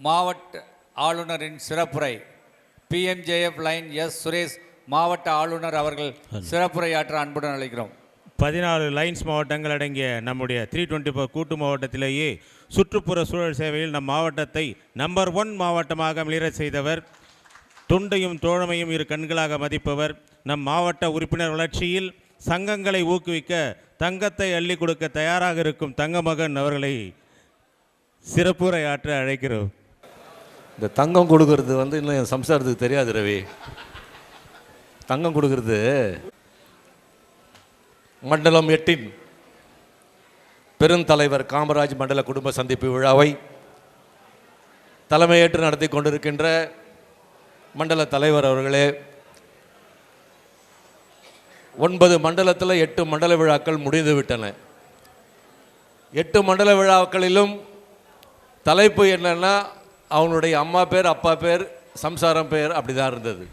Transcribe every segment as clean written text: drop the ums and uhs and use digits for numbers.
மாவட்ட ஆளுநரின் சிறப்புரை. PMJF லைன் எஸ் சுரேஷ் மாவட்ட ஆளுநர் அவர்கள் சிறப்புரையாற்ற அன்புடன் அழைக்கிறோம். 14 லைன்ஸ் மாவட்டங்கள் அடங்கிய நம்முடைய 324 கூட்டு மாவட்டத்திலேயே சுற்றுப்புற சூழல் சேவையில் நம் மாவட்டத்தை நம்பர் 1 மாவட்டமாக மிளிரச் செய்தவர், தொண்டையும் தோழமையும் இரு கண்களாக மதிப்பவர், நம் மாவட்ட உறுப்பினர் வளர்ச்சியில் சங்கங்களை ஊக்குவிக்க தங்கத்தை அள்ளி கொடுக்க தயாராக இருக்கும் தங்கமகன் அவர்களை சிறப்புரையாற்ற அழைக்கிறோம். இந்த தங்கம் கொடுக்கறது இன்னும் என் சம்சாரத்துக்கு தெரியாது ரவி. தங்கம் கொடுக்கறது மண்டலம் 8 பெருந்தலைவர் காமராஜ் மண்டல குடும்ப சந்திப்பு விழாவை தலைமையேற்று நடத்தி கொண்டிருக்கின்ற மண்டல தலைவர் அவர்களே, 9 மண்டலத்தில் 8 மண்டல விழாக்கள் முடிந்து விட்டன. 8 மண்டல விழாக்களிலும் தலைப்பு என்னன்னா அவனுடைய அம்மா பேர், அப்பா பேர், சம்சாரம் பேர் அப்படி தான் இருந்தது.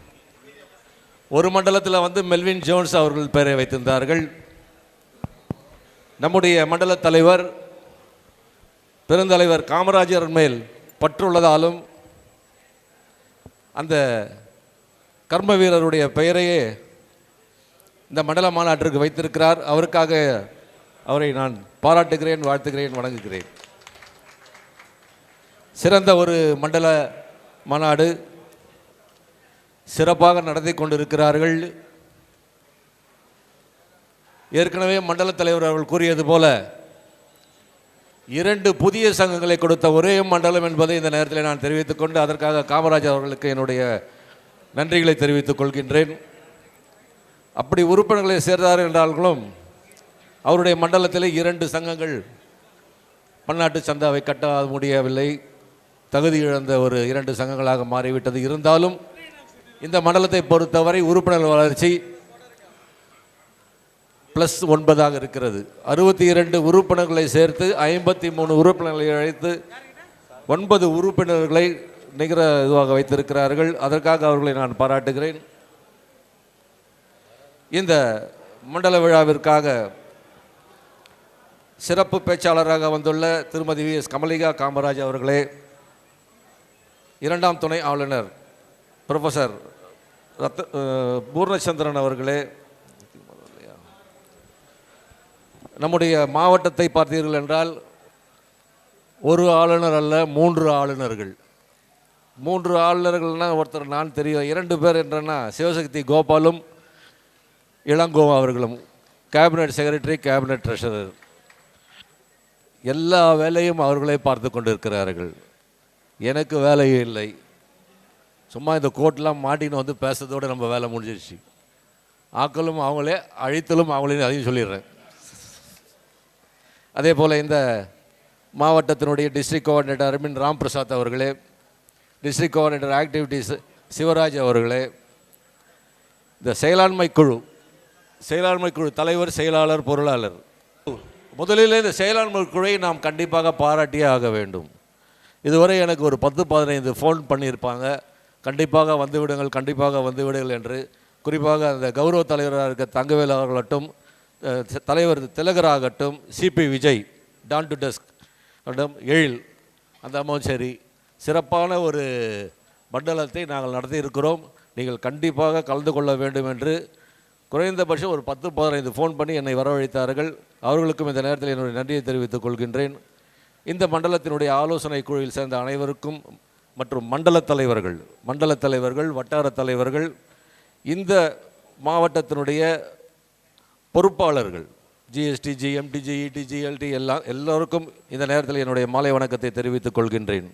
ஒரு மண்டலத்தில் மெல்வின் ஜோன்ஸ் அவர்கள் பெயரை வைத்திருந்தார்கள். நம்முடைய மண்டல தலைவர் பெருந்தலைவர் காமராஜர் மேல் பற்றுள்ளதாலும் அந்த கர்ம வீரருடைய பெயரையே இந்த மண்டல மாநாட்டிற்கு வைத்திருக்கிறார். அவருக்காக அவரை நான் பாராட்டுகிறேன், வாழ்த்துகிறேன், வணங்குகிறேன். சிறந்த ஒரு மண்டல மாநாடு சிறப்பாக நடத்தி கொண்டிருக்கிறார்கள். ஏற்கனவே மண்டல தலைவர் அவர்கள் கூறியது போல 2 புதிய சங்கங்களை கொடுத்த ஒரே மண்டலம் என்பதை இந்த நேரத்தில் நான் தெரிவித்துக் கொண்டு அதற்காக காமராஜர் அவர்களுக்கு என்னுடைய நன்றிகளை தெரிவித்துக் கொள்கின்றேன். அப்படி உறுப்பினர்களை சேர்ந்தார் என்றாலும் அவருடைய மண்டலத்தில் 2 சங்கங்கள் பன்னாட்டு சந்தாவை கட்ட முடியவில்லை, தகுதி இழந்த ஒரு 2 சங்கங்களாக மாறிவிட்டது. இருந்தாலும் இந்த மண்டலத்தை பொறுத்தவரை உறுப்பினர் வளர்ச்சி +9 இருக்கிறது. 62 உறுப்பினர்களை சேர்த்து 53 உறுப்பினர்களை அழைத்து 9 உறுப்பினர்களை நிகர இதுவாக வைத்திருக்கிறார்கள். அதற்காக அவர்களை நான் பாராட்டுகிறேன். இந்த மண்டல விழாவிற்காக சிறப்பு பேச்சாளராக வந்துள்ள திருமதி VS கமலிகா காமராஜ் அவர்களே, 2ஆம் துணை ஆளுநர் ப்ரொஃபஸர் பூர்ணச்சந்திரன் அவர்களே, நம்முடைய மாவட்டத்தை பார்த்தீர்கள் என்றால் ஒரு ஆளுநர் அல்ல 3 ஆளுநர்கள். 3 ஆளுநர்கள்னால் ஒருத்தர் நான் தெரியும், 2 பேர் என்றன்னா சிவசக்தி கோபாலும் இளங்கோ அவர்களும், கேபினட் செக்ரட்டரி, கேபினட் ட்ரெஷரர், எல்லா வேலையும் அவர்களே பார்த்து கொண்டிருக்கிறார்கள். எனக்கு வேலையே இல்லை. சும்மா இந்த கோர்ட்லாம் மாட்டின்னு பேசுறதோடு நம்ம வேலை முடிஞ்சிருச்சு. ஆக்களும் அவங்களே, அழித்தலும் அவங்களே, அதையும் சொல்லிடுறேன். அதே போல் இந்த மாவட்டத்தினுடைய டிஸ்ட்ரிக்ட் கோஆர்டினேட்டர் அரவிந்த் ராம் பிரசாத் அவர்களே, டிஸ்ட்ரிக்ட் கோஆர்டினேட்டர் ஆக்டிவிட்டீஸ் சிவராஜ் அவர்களே, இந்த செயலாண்மை குழு தலைவர், செயலாளர், பொருளாளர், முதலில் இந்த செயலாண்மை குழுவை நாம் கண்டிப்பாக பாராட்டியே ஆக வேண்டும். இதுவரை எனக்கு ஒரு 10-15 ஃபோன் பண்ணியிருப்பாங்க, கண்டிப்பாக வந்துவிடுங்கள், கண்டிப்பாக வந்துவிடுங்கள் என்று. குறிப்பாக அந்த கௌரவ தலைவராக இருக்க தங்கவேல் அவர்களாகட்டும், தலைவர் திலகராகட்டும், CP Vijay, dawn to desk Ezhil, அந்த அம்மாவும் சரி, சிறப்பான ஒரு மண்டலத்தை நாங்கள் நடத்தி இருக்கிறோம். நீங்கள் கண்டிப்பாக கலந்து கொள்ள வேண்டும் என்று குறைந்தபட்சம் ஒரு 10-15 ஃபோன் பண்ணி என்னை வரவழைத்தார்கள். அவர்களுக்கும் இந்த நேரத்தில் என்னுடைய நன்றியை தெரிவித்துக் கொள்கின்றேன். இந்த மண்டலத்தினுடைய ஆலோசனை குழுவில் சேர்ந்த அனைவருக்கும் மற்றும் மண்டல தலைவர்கள், வட்டார தலைவர்கள், இந்த மாவட்டத்தினுடைய பொறுப்பாளர்கள், GST, GMT, GET, GLT எல்லோருக்கும் இந்த நேரத்தில் என்னுடைய மாலை வணக்கத்தை தெரிவித்துக் கொள்கின்றேன்.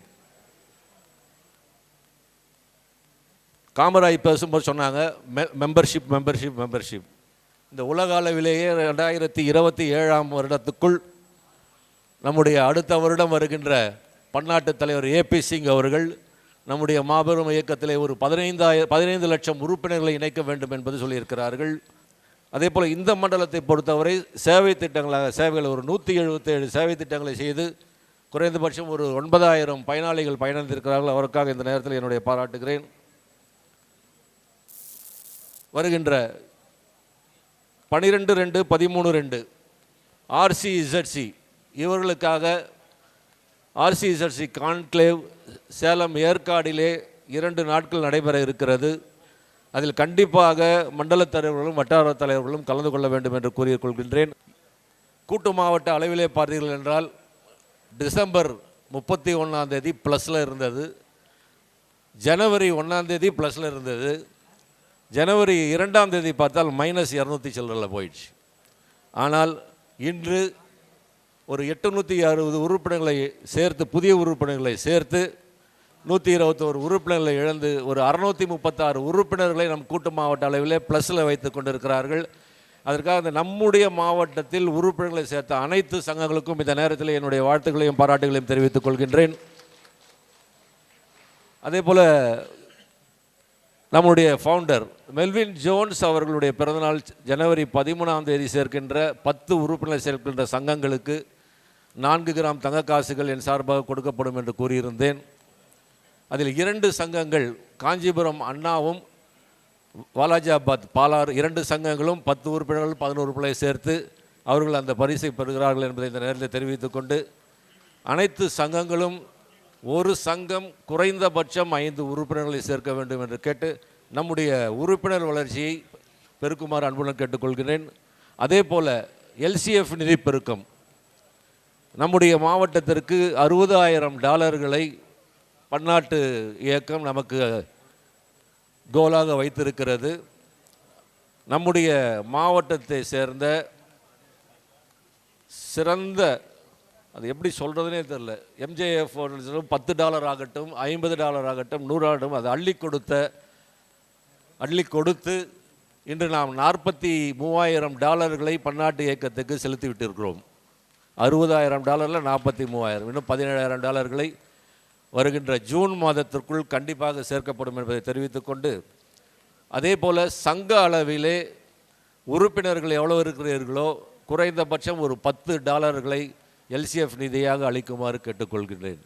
காமராஜ் பேசும்போது சொன்னாங்க மெம்பர்ஷிப். இந்த உலக அளவிலேயே 2027ஆம் வருடத்துக்குள் நம்முடைய அடுத்த வருடம் வருகின்ற பன்னாட்டு தலைவர் AP சிங் அவர்கள் நம்முடைய மாபெரும் இயக்கத்திலே ஒரு 15 லட்சம் உறுப்பினர்களை இணைக்க வேண்டும் என்பது சொல்லியிருக்கிறார்கள். அதே போல் இந்த மண்டலத்தை பொறுத்தவரை சேவைகள் ஒரு 177 சேவை திட்டங்களை செய்து குறைந்தபட்சம் ஒரு 9000 பயனாளிகள் பயனடைந்திருக்கிறார்கள். அவருக்காக இந்த நேரத்தில் என்னுடைய பாராட்டுகிறேன். வருகின்ற 12/2/13/2 RCZC இவர்களுக்காக RCZC கான்க்ளேவ் சேலம் ஏற்காடிலே 2 நாட்கள் நடைபெற இருக்கிறது. அதில் கண்டிப்பாக மண்டல தலைவர்களும் வட்டார தலைவர்களும் கலந்து கொள்ள வேண்டும் என்று கூறிக்கொள்கின்றேன். கூட்டு மாவட்ட அளவிலே பார்த்தீர்கள் என்றால் டிசம்பர் 31ஆம் தேதி ப்ளஸில் இருந்தது, ஜனவரி 1ஆம் தேதி ப்ளஸில் இருந்தது, ஜனவரி 2ஆம் தேதி பார்த்தால் -200 சில்லறையில் போயிடுச்சு. ஆனால் இன்று ஒரு 860 உறுப்பினர்களை சேர்த்து, புதிய உறுப்பினர்களை சேர்த்து 121 உறுப்பினர்களை இழந்து ஒரு 636 உறுப்பினர்களை நம் கூட்டு மாவட்ட அளவிலே ப்ளஸில் வைத்து கொண்டிருக்கிறார்கள். அதற்காக அந்த நம்முடைய மாவட்டத்தில் உறுப்பினர்களை சேர்த்த அனைத்து சங்கங்களுக்கும் இந்த நேரத்தில் என்னுடைய வாழ்த்துக்களையும் பாராட்டுகளையும் தெரிவித்துக் கொள்கின்றேன். அதே போல் நம்முடைய ஃபவுண்டர் மெல்வின் ஜோன்ஸ் அவர்களுடைய பிறந்தநாள் ஜனவரி 13ஆம் தேதி சேர்க்கின்ற 10 உறுப்பினர்களை சேர்க்கின்ற சங்கங்களுக்கு 4 கிராம் தங்க காசுகள் என் சார்பாக கொடுக்கப்படும் என்று கூறியிருந்தேன். அதில் 2 சங்கங்கள் காஞ்சிபுரம் அண்ணாவும் வாலாஜாபாத் பாலார் 2 சங்கங்களும் 10 உறுப்பினர்கள் 11 உறுப்பினர்களை சேர்த்து அவர்கள் அந்த பரிசை பெறுகிறார்கள் என்பதை இந்த நேரத்தில் தெரிவித்துக்கொண்டு, அனைத்து சங்கங்களும் ஒரு சங்கம் குறைந்தபட்சம் 5 உறுப்பினர்களை சேர்க்க வேண்டும் என்று கேட்டு நம்முடைய உறுப்பினர் வளர்ச்சியை பெருக்குமாறு அன்புடன் கேட்டுக்கொள்கிறேன். அதே போல் LCF நிதி பெருக்கம் நம்முடைய மாவட்டத்திற்கு $60,000 பன்னாட்டு இயக்கம் நமக்கு கோலாக வைத்திருக்கிறது. நம்முடைய மாவட்டத்தை சேர்ந்த சிறந்த, அது எப்படி சொல்கிறதுனே தெரில, MJF $10 ஆகட்டும், $50 ஆகட்டும், 100 ஆகட்டும், அது அள்ளி கொடுத்து இன்று நாம் $43,000 பன்னாட்டு இயக்கத்துக்கு செலுத்தி விட்டிருக்கிறோம். $60,000 43,000, இன்னும் $17,000 வருகின்ற ஜூன் மாதத்திற்குள் கண்டிப்பாக சேர்க்கப்படும் என்பதை தெரிவித்துக்கொண்டு, அதே போல் சங்க அளவிலே உறுப்பினர்கள் எவ்வளோ இருக்கிறீர்களோ குறைந்தபட்சம் ஒரு $10 LCF நிதியாக அளிக்குமாறு கேட்டுக்கொள்கின்றேன்.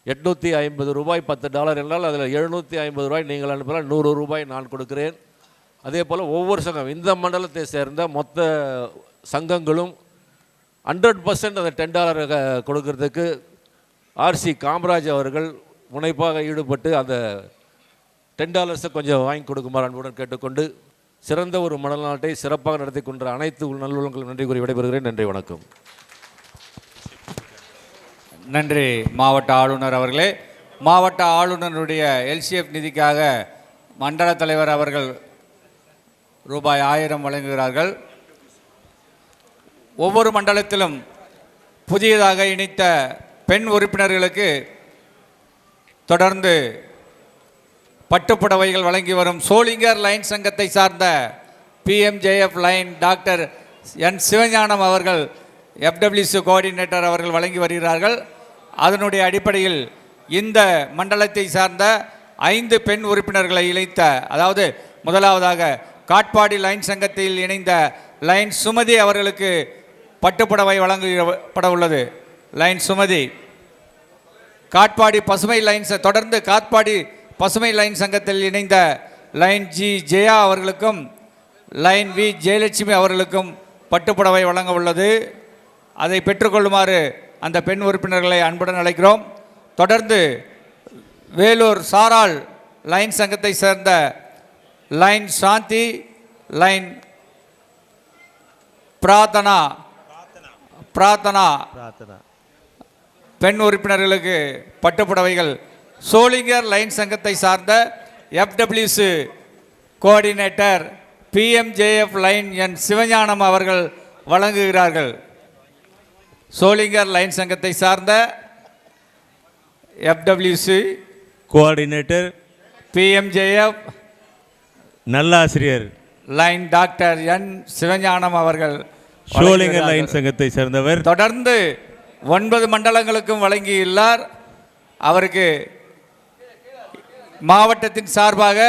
$850 $10 என்றால் அதில் $750 நீங்கள் அனுப்பலாம், $100 நான் கொடுக்கிறேன். அதே போல் ஒவ்வொரு சங்கம், இந்த மண்டலத்தை சேர்ந்த மொத்த சங்கங்களும் 100% அந்த $10 கொடுக்கறதுக்கு RC காமராஜ் அவர்கள் முனைப்பாக ஈடுபட்டு அந்த $10 கொஞ்சம் வாங்கி கொடுக்குமாறு அன்புடன் கேட்டுக்கொண்டு, சிறந்த ஒரு மணல் நாட்டை சிறப்பாக நடத்தி கொண்ட அனைத்து நல்லுள்ளங்களும் நன்றி கூறி விடைபெறுகிறேன். நன்றி, வணக்கம். நன்றி மாவட்ட ஆளுநர் அவர்களே. மாவட்ட ஆளுநருடைய LCF நிதிக்காக மண்டல தலைவர் அவர்கள் ரூபாய் 1000 வழங்குகிறார்கள். ஒவ்வொரு மண்டலத்திலும் புதியதாக இணைத்த பெண் உறுப்பினர்களுக்கு தொடர்ந்து பட்டுப்புடவைகள் வழங்கி வரும் சோளிங்கர் லைன் சங்கத்தை சார்ந்த PMJF லைன் டாக்டர் என் சிவஞானம் அவர்கள் FWC கோஆர்டினேட்டர் அவர்கள் வழங்கி வருகிறார்கள். அதனுடைய அடிப்படையில் இந்த மண்டலத்தை சார்ந்த 5 பெண் உறுப்பினர்களை இணைத்த, அதாவது முதலாவதாக காட்பாடி லைன் சங்கத்தில் இணைந்த லைன் சுமதி அவர்களுக்கு பட்டுப்புடவை வழங்கப்பட உள்ளது. லைன் சுமதி. காட்பாடி பசுமை லைன், தொடர்ந்து காட்பாடி பசுமை லைன் சங்கத்தில் இணைந்த லைன் G ஜெயா அவர்களுக்கும் லைன் V ஜெயலட்சுமி அவர்களுக்கும் பட்டுப்புடவை வழங்க உள்ளது. அதை பெற்றுக்கொள்ளுமாறு அந்த பெண் உறுப்பினர்களை அன்புடன் அழைக்கிறோம். தொடர்ந்து வேலூர் சாராள் லைன் சங்கத்தை சேர்ந்த லைன் சாந்தி, லைன் பிரார்த்தனா பெண் உறுப்பினர்களுக்கு பட்டுப்புடவைகள் சோளிங்கர் லைன் சங்கத்தை சார்ந்த FWC கோஆர்டினேட்டர் PMJF லைன் என் சிவஞானம் அவர்கள் வழங்குகிறார்கள். சோளிங்கர் லைன் சங்கத்தை சார்ந்த FWC கோஆர்டினேட்டர் PMJF நல்லாசிரியர் லைன் டாக்டர் என் சிவஞானம் அவர்கள் சோளிங்கர் லைன் சங்கத்தை சேர்ந்தவர். தொடர்ந்து 9 மண்டலங்களுக்கும் வழங்கியுள்ளார். அவருக்கு மாவட்டத்தின் சார்பாக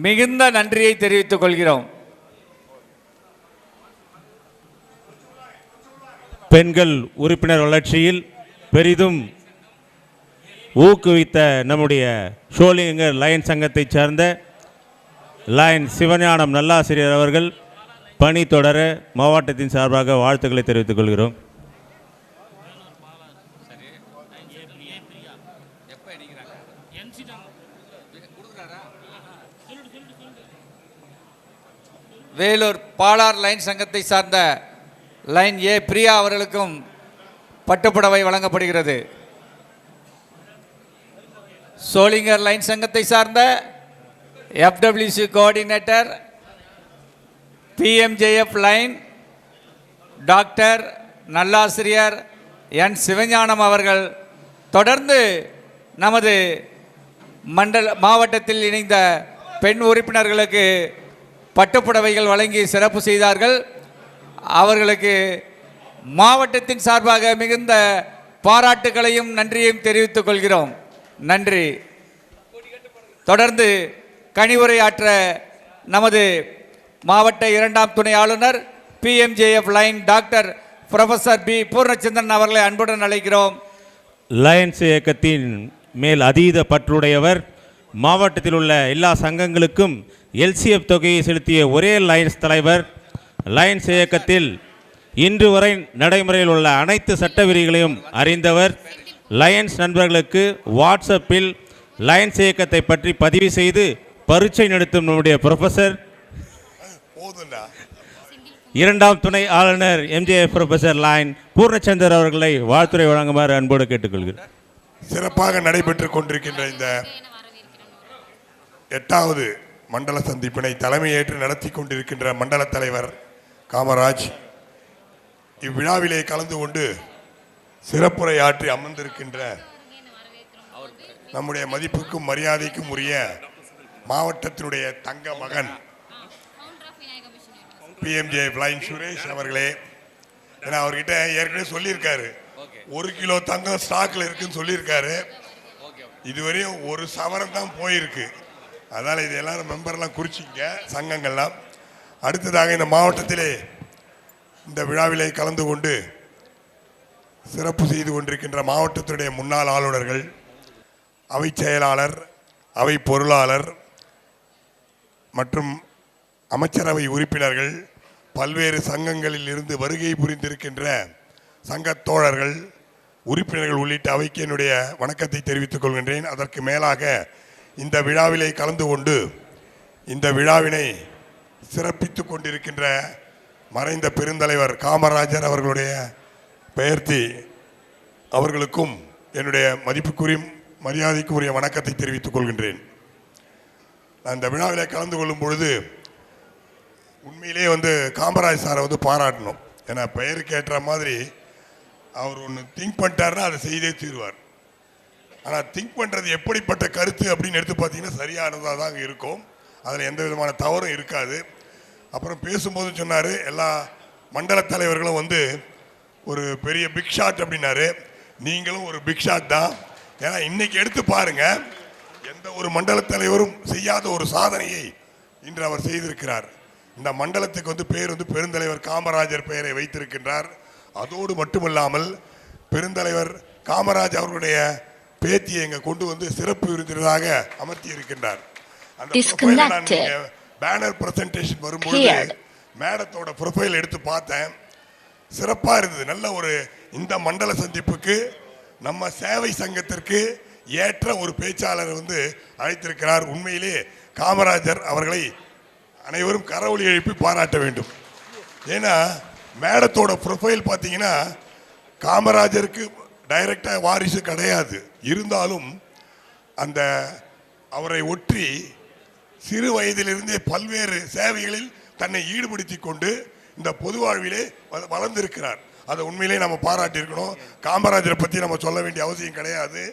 மிகுந்த நன்றியை தெரிவித்துக் கொள்கிறோம். பெண்கள் உறுப்பினர் வளர்ச்சியில் பெரிதும் ஊக்குவித்த நம்முடைய சோளிங்கர் லைன் சங்கத்தை சார்ந்த லைன் சிவஞானம் நல்லாசிரியர் அவர்கள் பணி தொடர மாவட்டத்தின் சார்பாக வாழ்த்துக்களை தெரிவித்துக் கொள்கிறோம். வேலூர் பாலார் லைன் சங்கத்தை சார்ந்த லைன் ஏ பிரியா அவர்களுக்கும் பட்டுப்புடவை வழங்கப்படுகிறது. சோளிங்கர் லைன் சங்கத்தை சார்ந்த FWC coordinator PMJF lion doctor நல்லாசிரியர் என் சிவஞானம் அவர்கள் தொடர்ந்து நமது மாவட்டத்தில் இணைந்த பெண் உறுப்பினர்களுக்கு பட்டுப்புடவைகள் வழங்கி சிறப்பு செய்தார்கள். அவர்களுக்கு மாவட்டத்தின் சார்பாக மிகுந்த பாராட்டுகளையும் நன்றியையும் தெரிவித்துக் கொள்கிறோம். நன்றி. தொடர்ந்து கனிவுரையாற்ற நமது மாவட்ட 2ஆம் துணை ஆளுநர் PMJF lion doctor professor P Poornachandran அவர்களை அன்புடன் அழைக்கிறோம். லயன்ஸ் இயக்கத்தின் மேல் அதீத பற்றுடையவர், மாவட்டத்தில் உள்ள எல்லா சங்கங்களுக்கும் எல்சிஎஃப் தொகையை செலுத்திய ஒரே லயன்ஸ் தலைவர், லயன்ஸ் இயக்கத்தில் இன்று வரை நடைமுறையில் உள்ள அனைத்து சட்ட விதிகளையும் அறிந்தவர், லயன்ஸ் நண்பர்களுக்கு வாட்ஸ்அப்பில் லயன்ஸ் இயக்கத்தை பற்றி பதிவு செய்து பரீட்சை நடத்தும் நம்முடைய ப்ரொஃபசர் 2ஆம் துணை ஆளுநர் எம்ஜேஎஃப் ப்ரொஃபசர் லைன் பூர்ணச்சந்தர் அவர்களை வாழ்த்துரை வழங்குமாறு அன்போடு கேட்டுக்கொள்கிறேன். சிறப்பாக நடைபெற்றுக் கொண்டிருக்கின்ற இந்த 8வது மண்டல சந்திப்பினை தலைமையேற்று நடத்தி கொண்டிருக்கின்ற மண்டல தலைவர் காமராஜ் இவ்விழாவிலே கலந்து கொண்டு சிறப்புரையாற்றி அமர்ந்திருக்கின்ற நம்முடைய மதிப்புக்கும் மரியாதைக்கும் உரிய மாவட்டத்தினுடைய தங்க மகன் பிஎம்ஜேஎஃப் லைன் சுரேஷ் அவர்களே, ஏன்னா அவர்கிட்ட ஏற்கனவே சொல்லியிருக்காரு 1 கிலோ தங்கம் ஸ்டாக்ல இருக்குன்னு சொல்லியிருக்காரு. இதுவரையும் 1 சவரம் தான் போயிருக்கு. அதனால் இது எல்லாரும் மெம்பர்லாம் குறிச்சிங்க சங்கங்கள்லாம். அடுத்ததாக இந்த மாவட்டத்திலே இந்த விழாவிலே கலந்து கொண்டு சிறப்பு செய்து கொண்டிருக்கின்ற மாவட்டத்தினுடைய முன்னாள் ஆளுநர்கள், அவை செயலாளர், அவை பொருளாளர் மற்றும் அமைச்சரவை உறுப்பினர்கள், பல்வேறு சங்கங்களில் இருந்து வருகை புரிந்திருக்கின்ற சங்கத் தோழர்கள், உறுப்பினர்கள் உள்ளிட்ட அவைக்கு என்னுடைய வணக்கத்தை தெரிவித்துக் கொள்கின்றேன். அதற்கு மேலாக இந்த விழாவிலே கலந்து கொண்டு இந்த விழாவினை சிறப்பித்து கொண்டிருக்கின்ற மறைந்த பெருந்தலைவர் காமராஜர் அவர்களுடைய பெயர்த்தி அவர்களுக்கும் என்னுடைய மதிப்புக்குரிய மரியாதைக்குரிய வணக்கத்தை தெரிவித்துக் கொள்கின்றேன். நான் இந்த விழாவிலே கலந்து கொள்ளும் பொழுது உண்மையிலே காமராஜ் சாரை பாராட்டணும். ஏன்னா பெயருக்கு ஏற்ற மாதிரி அவர் ஒன்று திங்க் பண்ணிட்டாருன்னா அதை செய்தே தீர்வார். ஆனால் திங்க் பண்ணுறது எப்படிப்பட்ட கருத்து அப்படின்னு எடுத்து பார்த்தீங்கன்னா சரியானதாக தான் இருக்கும். அதில் எந்த விதமான தவறும் இருக்காது. அப்புறம் பேசும்போது சொன்னார், எல்லா மண்டல தலைவர்களும் ஒரு பெரிய பிக் ஷாட் அப்படின்னாரு. நீங்களும் ஒரு பிக் ஷாட் தான். ஏன்னா இன்னைக்கு எடுத்து பாருங்க, எந்த ஒரு மண்டல தலைவரும் செய்யாத ஒரு சாதனையை இன்று அவர் செய்திருக்கிறார். இந்த மண்டலத்துக்கு பேர் பெருந்தலைவர் காமராஜர் பெயரை வைத்திருக்கின்றார். அதோடு மட்டுமல்லாமல் பெருந்தலைவர் காமராஜ் அவர்களுடைய பேத்தியை இங்கே கொண்டு சிறப்பு விருந்தினராக அமர்த்தி இருக்கின்றார். அந்த பேனர் பிரசன்டேஷன் வரும்போது மேடத்தோட ப்ரொஃபைல் எடுத்து பார்த்தேன். சிறப்பாக இருந்தது. நல்ல ஒரு இந்த மண்டல சந்திப்புக்கு நம்ம சேவை சங்கத்திற்கு ஏற்ற ஒரு பேச்சாளர் அழைத்திருக்கிறார். உண்மையிலே காமராஜர் அவர்களை அனைவரும் கரவொலி எழுப்பி பாராட்ட வேண்டும். ஏன்னா மேடத்தோட ப்ரொஃபைல் பார்த்தீங்கன்னா காமராஜருக்கு டைரக்டாக வாரிசு கிடையாது. இருந்தாலும் அந்த அவரை ஒற்றி சிறு வயதிலிருந்தே பல்வேறு சேவைகளில் தன்னை ஈடுபடுத்தி கொண்டு இந்த பொது வாழ்விலே வளர்ந்திருக்கிறார். அதை உண்மையிலே நம்ம பாராட்டியிருக்கணும். காமராஜரை பற்றி நம்ம சொல்ல வேண்டிய அவசியம் கிடையாது.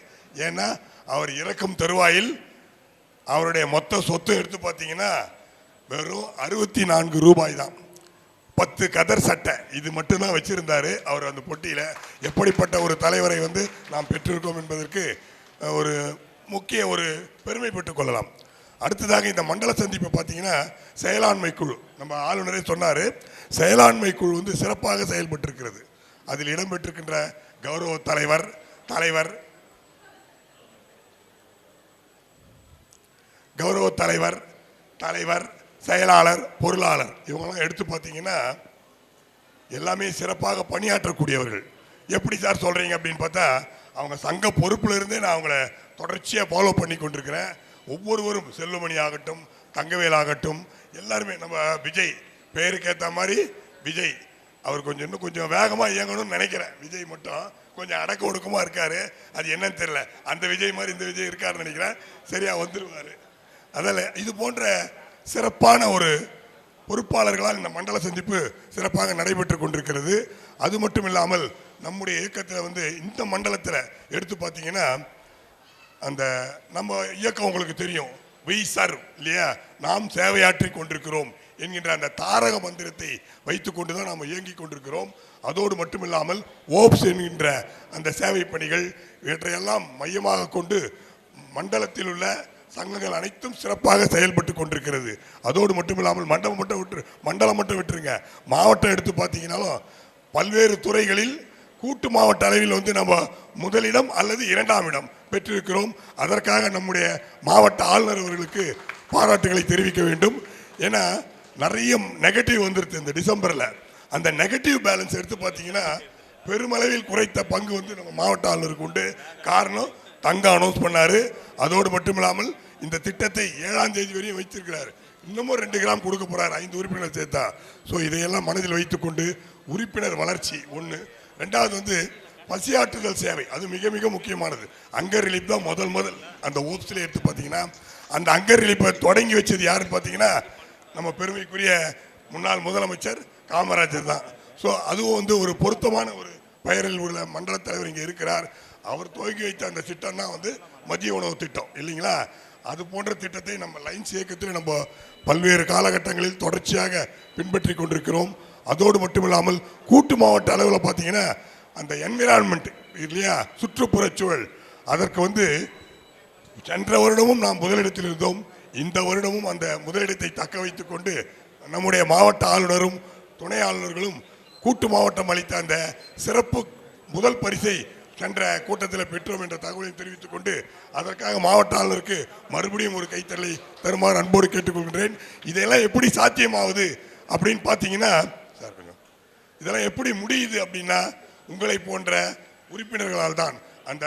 ஏன்னா அவர் இறக்கும் தருவாயில் அவருடைய மொத்த சொத்து எடுத்து பார்த்தீங்கன்னா வெறும் 64 ரூபாய் தான். 10 கதர் சட்டை இது மட்டும்தான் வச்சிருந்தாரு அவர் அந்த பொட்டியில். எப்படிப்பட்ட ஒரு தலைவரை நாம் பெற்றிருக்கோம் என்பதற்கு ஒரு முக்கிய ஒரு பெருமைப்பட்டுக் கொள்ளலாம். அடுத்ததாக இந்த மண்டல சந்திப்பு பார்த்தீங்கன்னா செயலாண்மை குழு, நம்ம ஆளுநரே சொன்னார், செயலாண்மை குழு சிறப்பாக செயல்பட்டிருக்கிறது. அதில் இடம்பெற்றிருக்கின்ற கௌரவ தலைவர், செயலாளர், பொருளாளர் இவங்கெல்லாம் எடுத்து பார்த்தீங்கன்னா எல்லாமே சிறப்பாக பணியாற்றக்கூடியவர்கள். எப்படி சார் சொல்கிறீங்க அப்படின்னு பார்த்தா அவங்க சங்க பொறுப்பில் இருந்தே நான் அவங்கள தொடர்ச்சியாக ஃபாலோ பண்ணி கொண்டிருக்கிறேன். ஒவ்வொருவரும் செல்லுமணி ஆகட்டும், தங்கவேல் ஆகட்டும், எல்லாருமே நம்ம விஜய் பேருக்கு ஏற்ற மாதிரி விஜய் அவர் இன்னும் கொஞ்சம் வேகமாக இயங்கணும்னு நினைக்கிறேன். விஜய் மட்டும் கொஞ்சம் அடக்க ஒடுக்கமாக இருக்கார். அது என்னன்னு தெரியல. அந்த விஜய் மாதிரி இந்த விஜய் இருக்காருன்னு நினைக்கிறேன். சரியாக வந்துடுவார். அதில் இது போன்ற சிறப்பான ஒரு பொறுப்பாளர்களால் இந்த மண்டல சந்திப்பு சிறப்பாக நடைபெற்று கொண்டிருக்கிறது. அது மட்டும் இல்லாமல் நம்முடைய இயக்கத்தில் இந்த மண்டலத்தில் எடுத்து பார்த்தீங்கன்னா அந்த நம்ம இயக்கம் உங்களுக்கு தெரியும், வி சர்வ் இல்லையா, நாம் சேவையாற்றி கொண்டிருக்கிறோம் என்கின்ற அந்த தாரக மந்திரத்தை வைத்துக்கொண்டு தான் நாம் இயங்கி கொண்டிருக்கிறோம். அதோடு மட்டுமில்லாமல் ஓப்ஸ் என்கின்ற அந்த சேவை பணிகள் இவற்றையெல்லாம் மையமாக கொண்டு மண்டலத்தில் உள்ள சங்கங்கள் அனைத்தும் சிறப்பாக செயல்பட்டு கொண்டிருக்கிறது. அதோடு மட்டுமில்லாமல் மண்டலம் மட்டும் விட்டுருங்க, மாவட்டம் எடுத்து பார்த்தீங்கன்னாலும் பல்வேறு துறைகளில் கூட்டு மாவட்ட அளவில் நம்ம முதலிடம் அல்லது 2ஆம் இடம் பெற்றிருக்கிறோம். அதற்காக நம்முடைய மாவட்ட ஆளுநர் அவர்களுக்கு பாராட்டுகளை தெரிவிக்க வேண்டும். ஏன்னா நிறைய நெகட்டிவ் வந்துருது இந்த டிசம்பரில். அந்த நெகட்டிவ் பேலன்ஸ் எடுத்து பார்த்தீங்கன்னா பெருமளவில் குறைத்த பங்கு நம்ம மாவட்ட ஆளுநருக்கு உண்டு. காரணம் தங்கம் அனௌன்ஸ் பண்ணார். அதோடு மட்டும் இல்லாமல் இந்த திட்டத்தை 7ஆம் தேதி வரையும் வைத்திருக்கிறார். இன்னமும் 2 கிராம் கொடுக்க போகிறார், 5 உறுப்பினர் சேர்த்தா. ஸோ இதையெல்லாம் மனதில் வைத்துக்கொண்டு உறுப்பினர் வளர்ச்சி ஒன்று. 2வது பசியாற்றுதல் சேவை, அது மிக மிக முக்கியமானது. அங்கர் ரிலீஃப் தான் முதல் அந்த ஓப்ஸ்ல எடுத்து பார்த்தீங்கன்னா அந்த அங்கர் ரிலீஃபை தொடங்கி வச்சது யாருன்னு பார்த்தீங்கன்னா நம்ம பெருமைக்குரிய முன்னாள் முதலமைச்சர் காமராஜர் தான். ஸோ அதுவும் ஒரு பொருத்தமான ஒரு பெயரில் உள்ள மண்டல தலைவர் இங்கே இருக்கிறார். அவர் துவக்கி வைத்த அந்த திட்டம் தான் மதிய உணவு திட்டம் இல்லைங்களா. அது போன்ற திட்டத்தை நம்ம லைன்ஸ் இயக்கத்தில் நம்ம பல்வேறு காலகட்டங்களில் தொடர்ச்சியாக பின்பற்றி கொண்டிருக்கிறோம். அதோடு மட்டுமில்லாமல் கூட்டு மாவட்ட அளவில் பார்த்தீங்கன்னா அந்த என்விரான்மெண்ட் இல்லையா, சுற்றுப்புறச் சூழல், அதற்கு சென்ற வருடமும் நாம் முதலிடத்தில் இருந்தோம். இந்த வருடமும் அந்த முதலிடத்தை தக்க வைத்துக் கொண்டு நம்முடைய மாவட்ட ஆளுநரும் துணை ஆளுநர்களும் கூட்டு மாவட்டம் அளித்த அந்த சிறப்பு முதல் பரிசை சென்ற கூட்டத்தில் பெற்றோம் என்ற தகவலை தெரிவித்துக் கொண்டு அதற்காக மாவட்ட ஆளுநருக்கு மறுபடியும் ஒரு கைத்தறலை தருமாறு அன்போடு கேட்டுக்கொள்கின்றேன். இதெல்லாம் எப்படி சாத்தியமாகுது அப்படின்னு பார்த்தீங்கன்னா, இதெல்லாம் எப்படி முடியுது அப்படின்னா உங்களை போன்ற உறுப்பினர்களால் தான். அந்த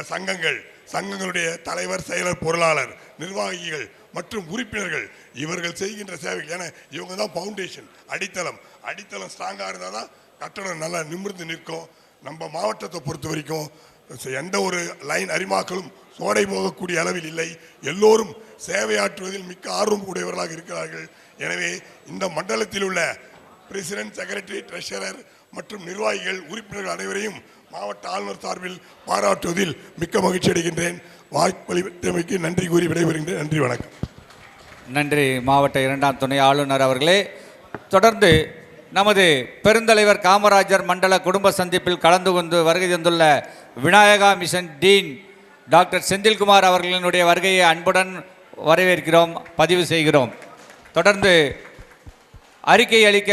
சங்கங்களுடைய தலைவர், செயலர், பொருளாளர், நிர்வாகிகள் மற்றும் உறுப்பினர்கள் இவர்கள் செய்கின்ற சேவைகள். ஏன்னா இவங்க தான் ஃபவுண்டேஷன், அடித்தளம் ஸ்ட்ராங்காக இருந்தால் தான் கட்டடம் நல்லா நிமிர்ந்து நிற்கும். நம்ம மாவட்டத்தை பொறுத்த வரைக்கும் எந்த ஒரு லைன் அரிமாக்களும் சோடை போகக்கூடிய அளவில் இல்லை. எல்லோரும் சேவையாற்றுவதில் மிக்க ஆர்வம் உடையவர்களாக இருக்கிறார்கள். எனவே இந்த மண்டலத்தில் உள்ள பிரசிடென்ட், செக்ரட்டரி, ட்ரெஷரர் மற்றும் நிர்வாகிகள், உறுப்பினர்கள் அனைவரையும் மாவட்ட ஆளுநர் சார்பில் பாராட்டுவதில் மிக்க மகிழ்ச்சி அடைகின்றேன். வாய்ப்பளித்தமைக்கு நன்றி கூறி விடைபெறுகின்றேன். நன்றி, வணக்கம். நன்றி மாவட்ட 2ஆம் துணை ஆளுநர் அவர்களே. தொடர்ந்து நமது பெருந்தலைவர் காமராஜர் மண்டல குடும்ப சந்திப்பில் கலந்து கொண்டு வருகை தந்துள்ள Vinayaka mission dean doctor Senthilkumar அவர்களினுடைய வருகையை அன்புடன் வரவேற்கிறோம், பதிவு செய்கிறோம். தொடர்ந்து அறிக்கை அளிக்க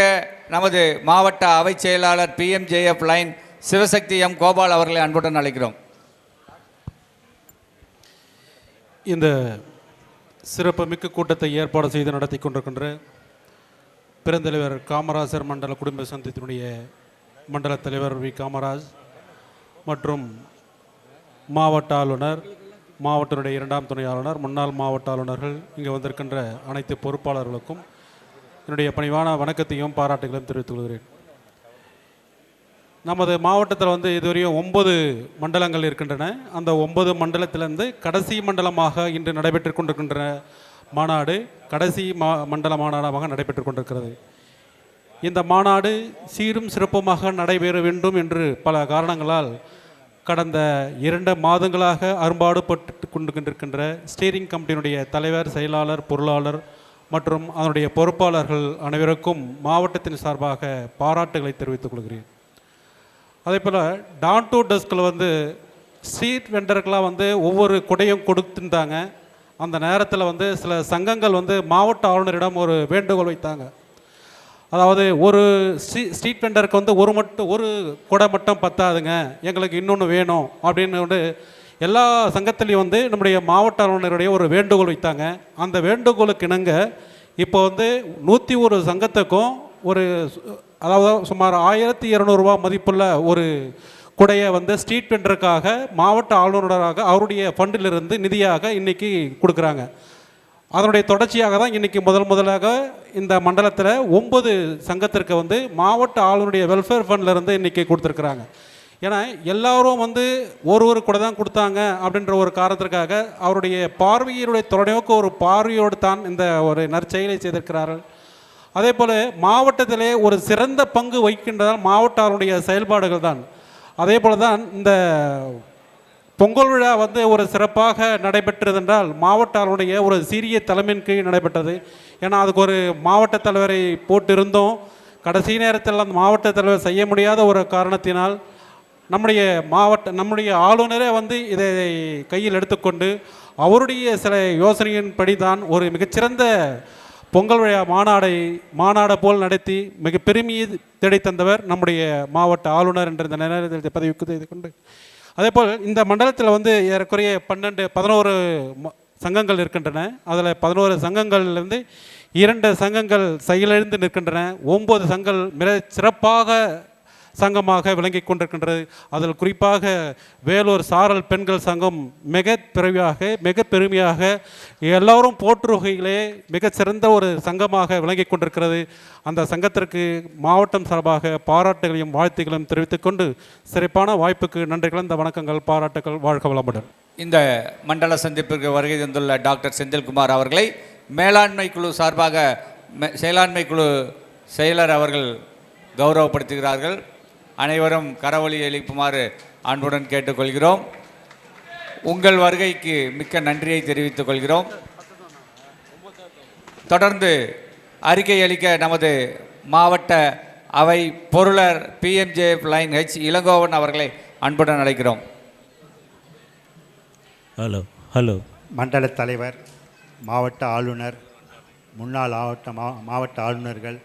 நமது மாவட்ட அவை செயலாளர் PMJF line Sivasakthi M. Gopal அவர்களை அன்புடன் அழைக்கிறோம். இந்த சிறப்புமிக்க கூட்டத்தை ஏற்பாடு செய்து நடத்தி கொண்டிருக்கின்ற பெருந்தலைவர் காமராஜர் மண்டல குடும்ப சந்திப்பினுடைய மண்டல தலைவர் வி. காமராஜ் மற்றும் மாவட்ட ஆளுநர், மாவட்டத்தினுடைய 2ஆம் துணை ஆளுநர், முன்னாள் மாவட்ட ஆளுநர்கள், இங்கே வந்திருக்கின்ற அனைத்து பொறுப்பாளர்களுக்கும் என்னுடைய பணிவான வணக்கத்தையும் பாராட்டுகளையும் தெரிவித்துக் கொள்கிறேன். நமது மாவட்டத்தில் இதுவரையும் 9 மண்டலங்கள் இருக்கின்றன. அந்த 9 மண்டலத்திலிருந்து கடைசி மண்டலமாக இன்று நடைபெற்று கொண்டிருக்கின்ற மாநாடு கடைசி மண்டல மாநாடாக நடைபெற்று கொண்டிருக்கிறது. இந்த மாநாடு சீரும் சிறப்புமாக நடைபெற வேண்டும் என்று பல காரணங்களால் கடந்த 2 மாதங்களாக அரும்பாடுபட்டு கொண்டிருக்கின்ற ஸ்டீரிங் கமிட்டியினுடைய தலைவர், செயலாளர், பொருளாளர் மற்றும் அதனுடைய பொறுப்பாளர்கள் அனைவருக்கும் மாவட்டத்தின் சார்பாக பாராட்டுகளை தெரிவித்துக் கொள்கிறேன். அதே போல் டான் டூ டஸ்கில் ஸ்ட்ரீட் வெண்டருக்கெலாம் ஒவ்வொரு கொடையும் கொடுத்துருந்தாங்க. அந்த நேரத்தில் சில சங்கங்கள் மாவட்ட ஆளுநரிடம் ஒரு வேண்டுகோள் வைத்தாங்க. அதாவது ஒரு ஸ்ட்ரீட் வெண்டருக்கு ஒரு கொடை மட்டும் பத்தாதுங்க, எங்களுக்கு இன்னொன்று வேணும் அப்படின்னு எல்லா சங்கத்திலையும் நம்முடைய மாவட்ட ஆளுநருடைய ஒரு வேண்டுகோள் வைத்தாங்க. அந்த வேண்டுகோளுக்கு இணங்க இப்போ 101 சங்கத்துக்கும் அதாவது சுமார் 1200 ரூபா மதிப்புள்ள ஒரு கூடைய வந்து ஸ்ட்ரீட் வெண்டருக்காக மாவட்ட ஆளுநராக அவருடைய ஃபண்டிலிருந்து நிதியாக இன்றைக்கி கொடுக்குறாங்க. அதனுடைய தொடர்ச்சியாக தான் இன்றைக்கி முதலாக இந்த மண்டலத்தில் 9 சங்கத்திற்கு வந்து மாவட்ட ஆளுநருடைய வெல்ஃபேர் ஃபண்ட்லேருந்து இன்றைக்கி கொடுத்துருக்குறாங்க. ஏன்னா எல்லாரும் வந்து ஒரு கூட தான் கொடுத்தாங்க அப்படின்ற ஒரு காரணத்திற்காக அவருடைய பார்வையுடைய தொலைநோக்கு ஒரு பார்வையோடு தான் இந்த ஒரு நற்செயலை செய்திருக்கிறார்கள். அதே போல் மாவட்டத்திலே ஒரு சிறந்த பங்கு வகிக்கின்றதால் மாவட்ட ஆளுடைய செயல்பாடுகள் தான். அதே போல் தான் இந்த பொங்கல் விழா வந்து ஒரு சிறப்பாக நடைபெற்றது என்றால் மாவட்ட ஆளுடைய ஒரு சிறிய தலைமையின் கீழ் நடைபெற்றது. ஏன்னா அதுக்கு ஒரு மாவட்ட தலைவரை போட்டிருந்தோம். கடைசி நேரத்தில் அந்த மாவட்ட தலைவர் செய்ய முடியாத ஒரு காரணத்தினால் நம்முடைய ஆளுநரே வந்து இதை கையில் எடுத்துக்கொண்டு அவருடைய சில யோசனையின்படி தான் ஒரு மிகச்சிறந்த பொங்கல் விழா மாநாடை போல் நடத்தி மிக பெருமையை தேடி தந்தவர் நம்முடைய மாவட்ட ஆளுநர் என்ற இந்த நேரத்தில் பதவிக்கு செய்து கொண்டு, அதேபோல் இந்த மண்டலத்தில் வந்து ஏறக்குறைய 11 சங்கங்கள் இருக்கின்றன. அதில் 11 சங்கங்கள்லேருந்து 2 சங்கங்கள் செயலிழந்து நிற்கின்றன. 9 சங்கங்கள் மிக சிறப்பாக சங்கமாக விளங்கி கொண்டிருக்கின்றது. அதில் குறிப்பாக வேலூர் சாரல் பெண்கள் சங்கம் மிக பெருமையாக எல்லோரும் போற்றுகையிலே மிகச்சிறந்த ஒரு சங்கமாக விளங்கி கொண்டிருக்கிறது. அந்த சங்கத்திற்கு மாவட்டம் சார்பாக பாராட்டுகளையும் வாழ்த்துக்களையும் தெரிவித்துக்கொண்டு சிறப்பான வாய்ப்புக்கு நன்றி கலந்த வணக்கங்கள், பாராட்டுகள், வாழ்க வளமுடன். இந்த மண்டல சந்திப்பிற்கு வருகை தந்துள்ள டாக்டர் செந்தில்குமார் அவர்களை மேலாண்மை குழு சார்பாக செயலாண்மை குழு செயலர் அவர்கள் கௌரவப்படுத்துகிறார்கள். அனைவரும் கரவொலி எழுப்புமாறு அன்புடன் கேட்டுக்கொள்கிறோம். உங்கள் வருகைக்கு மிக்க நன்றியை தெரிவித்துக் கொள்கிறோம். தொடர்ந்து அறிக்கை அளிக்க நமது மாவட்ட அவை பொருளர் PMJF லைன் H இளங்கோவன் அவர்களை அன்புடன் அழைக்கிறோம். ஹலோ மண்டல தலைவர், மாவட்ட ஆளுநர், முன்னாள் மாவட்ட ஆளுநர்கள்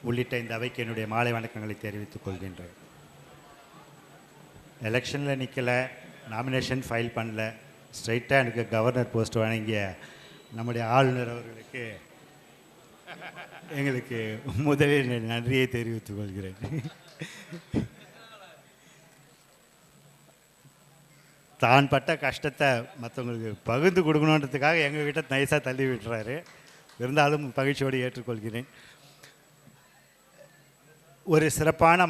உள்ளிட்ட இந்த அவைக்கு என்னுடைய மாலை வணக்கங்களை தெரிவித்துக் கொள்கின்றேன். எலெக்ஷனில் நிற்கலை, நாமினேஷன் ஃபைல் பண்ணல, ஸ்ட்ரைட்டாக எனக்கு கவர்னர் போஸ்ட் வழங்கிய நம்முடைய ஆளுநர் அவர்களுக்கு எங்களுக்கு முதலில் நன்றியை தெரிவித்துக் கொள்கிறேன். தான் பட்ட கஷ்டத்தை மற்றவங்களுக்கு பகிர்ந்து கொடுக்கணுன்றதுக்காக எங்ககிட்ட நைஸாக தள்ளி விட்டுறாரு. இருந்தாலும் மகிழ்ச்சியோடு ஏற்றுக்கொள்கிறேன். ஒரு சிறப்பான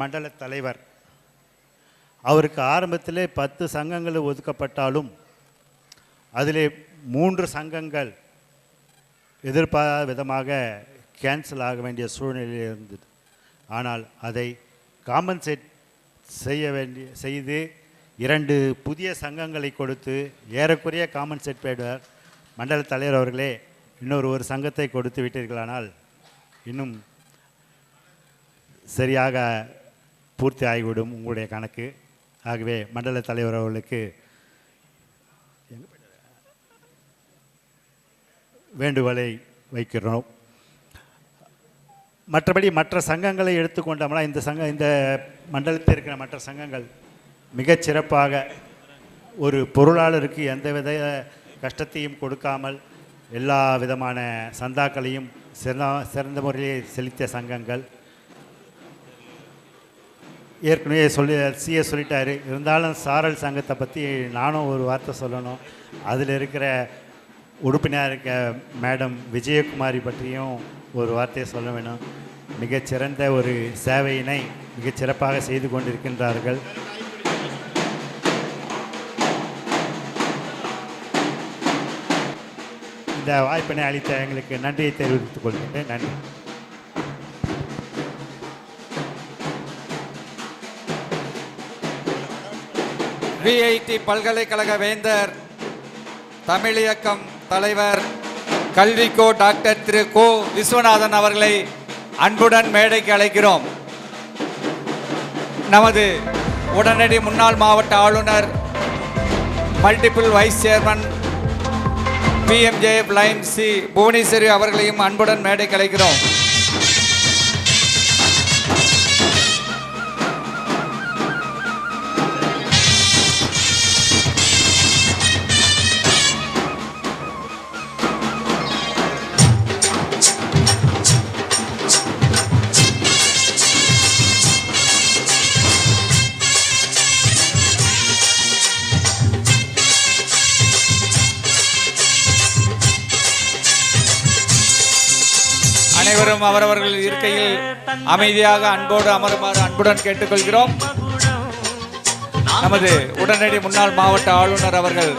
மண்டல தலைவர். அவருக்கு ஆரம்பத்தில் 10 சங்கங்கள் ஒதுக்கப்பட்டாலும் அதில் 3 சங்கங்கள் எதிர்பாராத விதமாக கேன்சல் ஆக வேண்டிய சூழ்நிலை இருந்தது. ஆனால் அதை காம்பன்சேட் செய்து 2 புதிய சங்கங்களை கொடுத்து ஏறக்குறைய காம்பன்சேட் பெற்றார் மண்டல தலைவர் அவர்களே. ஒரு சங்கத்தை கொடுத்து விட்டீர்களானால் இன்னும் சரியாக பூர்த்தி ஆகிவிடும் உங்களுடைய கணக்கு. ஆகவே மண்டல தலைவர் அவர்களுக்கு வேண்டுகோளை வைக்கிறோம். மற்றபடி மற்ற சங்கங்களை எடுத்துக்கொண்டோம்னா இந்த மண்டலத்தில் இருக்கிற மற்ற சங்கங்கள் மிகச்சிறப்பாக ஒரு பொருளாளருக்கு எந்தவித கஷ்டத்தையும் கொடுக்காமல் எல்லா விதமான சந்தாக்களையும் சிறந்த முறையிலே செலுத்திய சங்கங்கள். ஏற்கனவே சொல்லிட்டாரு. இருந்தாலும் சாரல் சங்கத்தை பற்றி நானும் ஒரு வார்த்தை சொல்லணும். அதில் இருக்கிற உறுப்பினர் இருக்க மேடம் விஜயகுமாரி பற்றியும் ஒரு வார்த்தையை சொல்ல வேணும். மிகச்சிறந்த ஒரு சேவையினை மிகச்சிறப்பாக செய்து கொண்டிருக்கின்றார்கள். இந்த வாய்ப்பினை அளித்த எங்களுக்கு நன்றியை தெரிவித்துக் கொள்கின்றேன். நன்றி. VIT பல்கலைக்கழக வேந்தர், தமிழ் இயக்கம் தலைவர், கல்விக்கோ டாக்டர் திரு கோ விஸ்வநாதன் அவர்களை அன்புடன் மேடைக்கு அழைக்கிறோம். நமது உடனடி முன்னாள் மாவட்ட ஆளுநர், multiple vice chairman PMJF lion C Bhuvaneshwari அவர்களையும் அன்புடன் மேடைக்கு அழைக்கிறோம். அனைவரும் அவரவர்கள் இருக்கையில் அமைதியாக அன்போடு அமருமாறு அன்புடன் கேட்டுக்கொள்கிறோம். நமது உடனடி முன்னாள் மாவட்ட ஆளுநர் அவர்கள்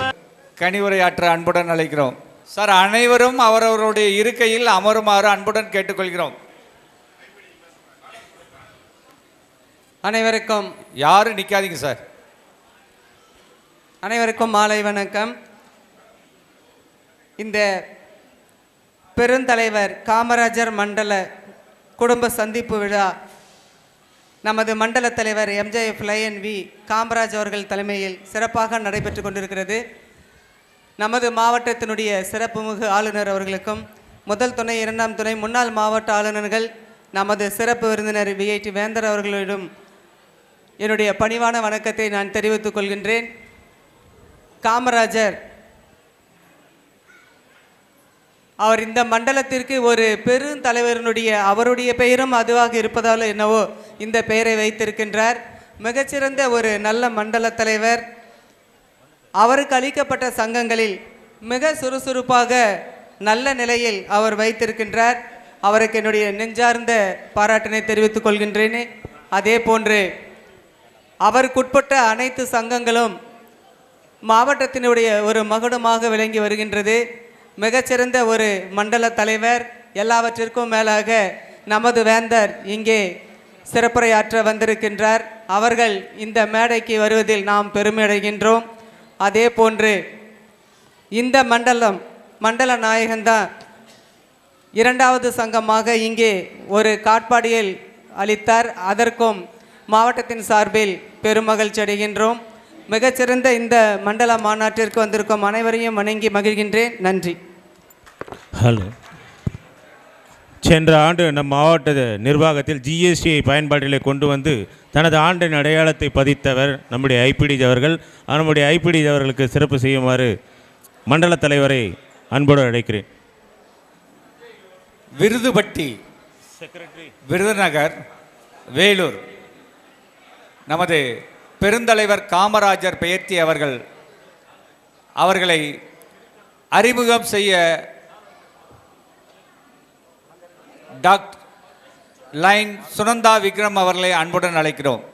கனிவுரையாற்ற அன்புடன் அழைக்கிறோம். சார், அனைவரும் அவரவருடைய இருக்கையில் அமருமாறு அன்புடன் கேட்டுக்கொள்கிறோம். அனைவருக்கும் யாரும் நிற்காதீங்க சார். அனைவருக்கும் மாலை வணக்கம். இந்த பெருந்தலைவர் காமராஜர் மண்டல குடும்ப சந்திப்பு விழா நமது மண்டல தலைவர் எம்ஜேஎஃப் லைன் வி காமராஜ் அவர்கள் தலைமையில் சிறப்பாக நடைபெற்று கொண்டிருக்கிறது. நமது மாவட்டத்தினுடைய சிறப்புமிகு ஆளுநர் அவர்களுக்கும் முதல் துணை, இரண்டாம் துணை, முன்னாள் மாவட்ட ஆளுநர்கள், நமது சிறப்பு விருந்தினர் விஐடி வேந்தர் அவர்களிடம் என்னுடைய பணிவான வணக்கத்தை நான் தெரிவித்துக் கொள்கின்றேன். காமராஜர் அவர் இந்த மண்டலத்திற்கு ஒரு பெருந்தலைவரினுடைய அவருடைய பெயரும் அதுவாக இருப்பதால் என்னவோ இந்த பெயரை வைத்திருக்கின்றார். மிகச்சிறந்த ஒரு நல்ல மண்டல தலைவர். அவருக்கு அளிக்கப்பட்ட சங்கங்களில் மிக சுறுசுறுப்பாக நல்ல நிலையில் அவர் வைத்திருக்கின்றார். அவருக்கு என்னுடைய நெஞ்சார்ந்த பாராட்டினை தெரிவித்துக் கொள்கின்றேன். அதே போன்று அவருக்குட்பட்ட அனைத்து சங்கங்களும் மாவட்டத்தினுடைய ஒரு மகுடமாக விளங்கி வருகின்றது. மிகச்சிறந்த ஒரு மண்டல தலைவர். எல்லாவற்றிற்கும் மேலாக நமது வேந்தர் இங்கே சிறப்புரையாற்ற வந்திருக்கின்றார். அவர்கள் இந்த மேடைக்கு வருவதில் நாம் பெருமை அடைகின்றோம். அதே போன்று இந்த மண்டல நாயகன்தான் இரண்டாவது சங்கமாக இங்கே ஒரு காட்பாடியில் அளித்தார். அதற்கும் மாவட்டத்தின் சார்பில் பெருமகிழ்ச்சி அடைகின்றோம். மிகச்சிறந்த இந்த மண்டல மாநாட்டிற்கு வந்திருக்கும் அனைவரையும் வணங்கி மகிழ்கின்றேன். நன்றி. ஹலோ. சென்ற ஆண்டு நம் மாவட்ட நிர்வாகத்தில் ஜிஎஸ்டியை பயன்பாட்டிலே கொண்டு வந்து தனது ஆண்டின் அடையாளத்தை பதித்தவர் நம்முடைய ஐபிடி அவர்கள். நம்முடைய ஐபிடி அவர்களுக்கு சிறப்பு செய்யுமாறு மண்டல தலைவரை அன்போடு அழைக்கிறேன். விருதுபட்டி, விருதுநகர், வேலூர் நமது பெருந்தலைவர் காமராஜர் பெயர்த்தி அவர்களை அறிமுகம் செய்ய டாக்டர் லைன் சுனந்தா விக்ரம் அவர்களை அன்புடன் அழைக்கிறோம்.